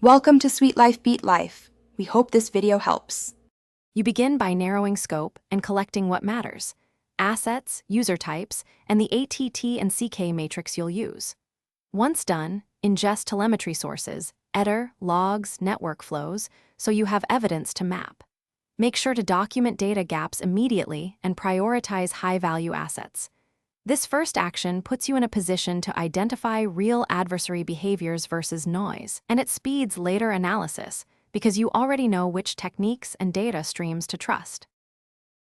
Welcome to Sweet Life Beat Life. We hope this video helps. You begin by narrowing scope and collecting what matters: assets, user types, and the ATT&ck matrix you'll use. Once done, ingest telemetry sources, EDR, logs, network flows, so you have evidence to map. Make sure to document data gaps immediately and prioritize high-value assets. This first action puts you in a position to identify real adversary behaviors versus noise, and it speeds later analysis because you already know which techniques and data streams to trust.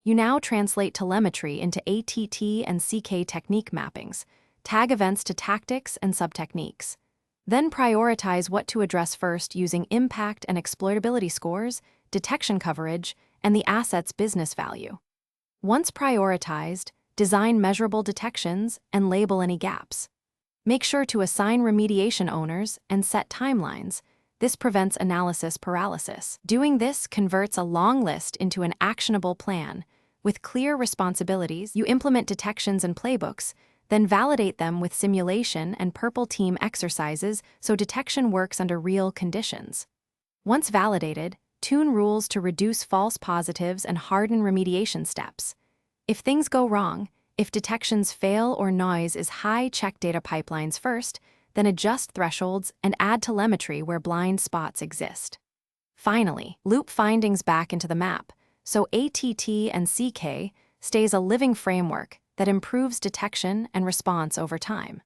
You now translate telemetry into ATT&ck technique mappings, tag events to tactics and subtechniques. Then prioritize what to address first using impact and exploitability scores, detection coverage, and the asset's business value. Once prioritized, design measurable detections and label any gaps. Make sure to assign remediation owners and set timelines. This prevents analysis paralysis. Doing this converts a long list into an actionable plan. With clear responsibilities, you implement detections and playbooks, then validate them with simulation and purple team exercises so detection works under real conditions. Once validated, tune rules to reduce false positives and harden remediation steps. If things go wrong, if detections fail or noise is high, check data pipelines first, then adjust thresholds and add telemetry where blind spots exist. Finally, loop findings back into the map, so ATT&ck stays a living framework that improves detection and response over time.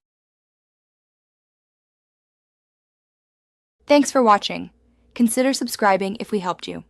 Thanks for watching. Consider subscribing if we helped you.